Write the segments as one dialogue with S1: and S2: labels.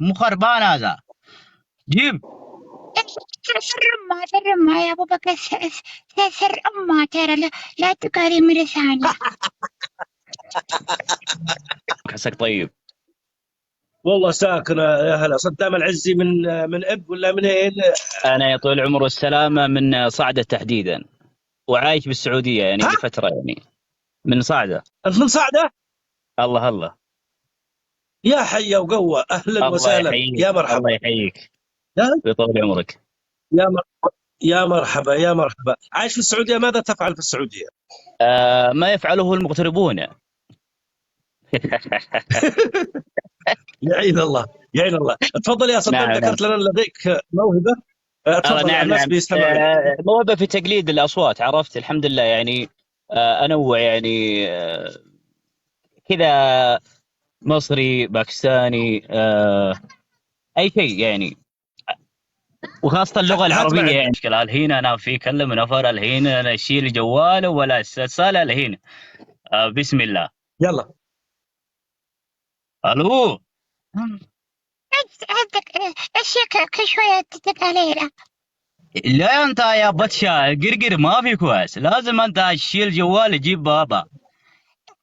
S1: مو خربان هذا. جيب.
S2: سر أمها سر أمها يا أبو بكر سر أمها ترى لا تقاري مرة ثانية.
S1: حسك طيب.
S3: والله ساكنة يا هلا. صدام العزي من اب ولا من ايه؟
S1: انا يا طول العمر والسلامه من صعده تحديدا، وعايش بالسعوديه يعني
S3: ها؟
S1: لفتره يعني. من صعده.
S3: انت من صعدة؟
S1: الله الله.
S3: يا حي وقوة، اهلا
S1: الله
S3: وسهلا،
S1: يحييك.
S3: يا مرحبا.
S1: الله يحييك.
S3: يا
S1: بطول عمرك.
S3: يا يا مرحبا يا مرحبا. عايش في السعودية، ماذا تفعل في السعودية؟
S1: ما يفعله المغتربون.
S3: يعين الله يعين الله. تفضل يا صدام،
S1: نعم نعم.
S3: ذكرت لنا لديك موهبة. تفضل،
S1: نعم
S3: الناس
S1: نعم.
S3: بيستمعوا لك.
S1: موهبة في تقليد الأصوات، عرفت الحمد لله يعني. أنوع يعني كذا، مصري باكستاني أي شيء يعني، وخاصة اللغة
S3: هات
S1: العربية
S3: بعد.
S1: يعني. مشكلة الحين أنا في كلم نفر، الحين أنا أشيل جواله ولا السالة الحين. بسم الله.
S3: يلا.
S1: ألو.
S2: عندك أشياء كل شوية تدق علينا.
S1: لا أنت يا بطشا قرقر ما في كويس، لازم أنت تشيل جوال تجيب بابا.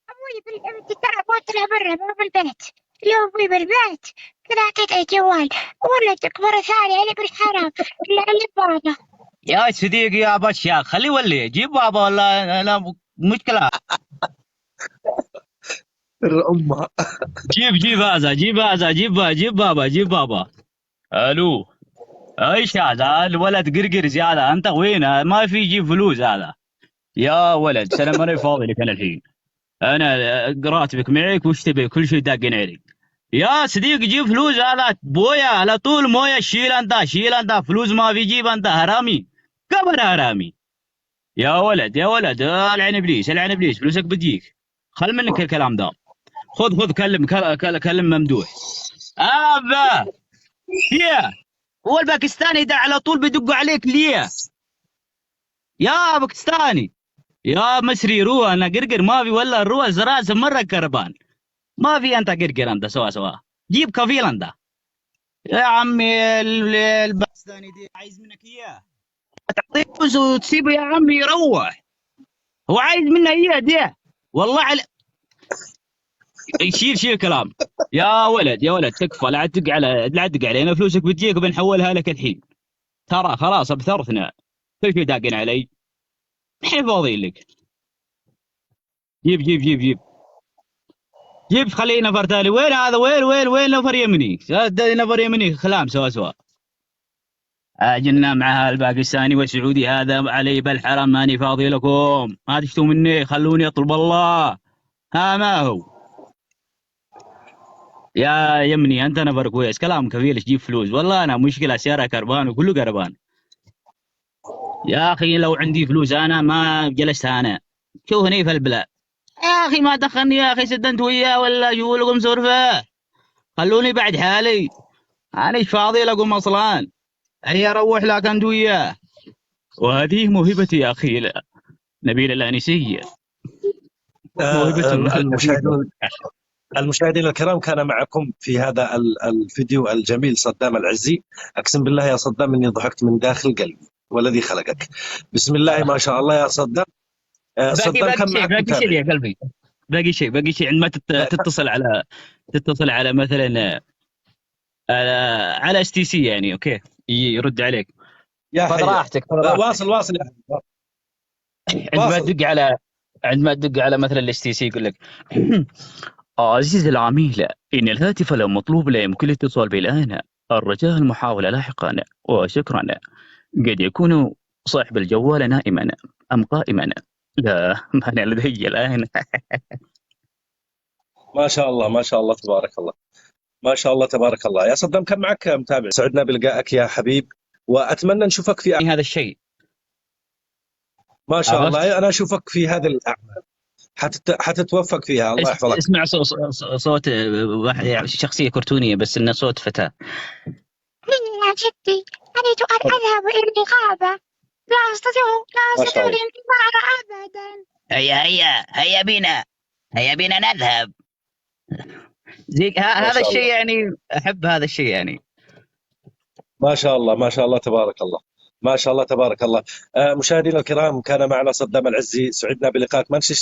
S2: أبوي بالبيت ترى أبوي طلع برا مو بالبيت. لو أبوي بالبيت كذا أعطيته الجوال ولا مرة ثانية أنا بالحرام اللي بابا.
S1: يا صديقي يا بطشا خليه يولي جيب بابا، ولا لا مشكلة.
S3: امها.
S1: جيب هذا، جيب هذا، جيب بابا، جيب بابا. الو. ايش هذا الولد قرقر زياده، انت وين؟ ما في يجيب فلوس هذا. يا ولد سلام، ماني فاضي لك انا الحين. انا راتبك معك وش تبي، كل شيء داقين عليك. يا صديقي جيب فلوس، هذا بويا على طول مويه، شيل انت شيل انت، فلوس ما في جيب انت، هرامي كبر هرامي. يا ولد يا ولد، العن ابليس العن ابليس، فلوسك بتجيك. خل منك الكلام ده. خذ كلم ممدوح. ابا. ليه؟ هو الباكستاني ده على طول بيدقوا عليك ليه؟ يا باكستاني. يا مصري روح، انا قرقر ما في، ولا الروح زراس مره كربان. ما في انت قرقر انت سوا. جيب كفيل انت. يا عمي الباكستاني دي عايز منك اياه، تعطيه فلوس وتسيبه يا عمي يروح. هو عايز منه اياه دي. والله شيل كلام. يا ولد يا ولد تكفى، لا تدق على لا تدق علينا، فلوسك بتجيك وبنحولها لك الحين. ترى خلاص ابثرتنا، كل شيء داقن علي، احنا فاضيين لك. جيب خليه نفر تالي. وين هذا؟ وين نفر يمني؟ نفر يمني خلام سوا. اجلنا مع الباكستاني والسعودي هذا علي بالحرام، ماني فاضي لكم، ما تشتوا مني، خلوني اطلب الله. ها ما هو. يا يمني انت نفر كويس، كلام كفيل تجيب فلوس، والله انا مشكله سياره كربان وكله كربان. يا اخي لو عندي فلوس انا ما جلست انا. شوفني في البلاد يا اخي، ما دخلني يا اخي، سد انت وياه ولا شو لكم سرفه. خلوني بعد حالي، انا ايش فاضي لكم اصلا. هيا روح لك انت وياه. وهذه موهبتي يا اخي نبيل الانسيه، موهبه النبيل.
S3: المشاهدين الكرام، كان معكم في هذا الفيديو الجميل صدام العزي. أقسم بالله يا صدام إني ضحكت من داخل قلبي والذي خلقك. بسم الله ما شاء الله يا صدام. صدام كم معك
S1: باقي شيء يا
S3: متابعين؟
S1: قلبي، باقي شيء عندما تتصل على مثلا على اس تي سي يعني، اوكي يرد عليك.
S3: يا
S1: خذ
S3: حي.
S1: راحتك.
S3: واصل يا حبيبي. واصل.
S1: عندما تدق على مثلا الاس تي سي يقول لك عزيزي العميل، إن الهاتف لو مطلوب لا يمكن الاتصال به الآن، الرجاء المحاولة لاحقا وشكرا. قد يكون صاحب الجوال نائما أم قائما. لا مانع لدي الآن.
S3: ما شاء الله ما شاء الله تبارك الله. ما شاء الله تبارك الله. يا صدام كم معك متابع؟ سعدنا بلقائك يا حبيب، وأتمنى نشوفك في
S1: هذا الشيء
S3: ما شاء
S1: عرفت.
S3: الله. أنا أشوفك في هذه الأعمال، حتتوفق فيها، الله يحفظك.
S1: اسمع صوت شخصية كرتونية بس إنه صوت فتاة.
S2: يا جدي أريد أن أذهب إلى الغابة، لا أستطيع الانتظار أبدا.
S1: هيا بنا نذهب. زي
S3: ما
S1: هذا
S3: شاء
S1: الشيء
S3: الله
S1: يعني، احب هذا الشيء يعني.
S3: ما شاء الله ما شاء الله تبارك الله ما شاء الله تبارك الله. مشاهدينا الكرام، كان معنا صدام العزي، سعدنا بلقائك. ما ننسى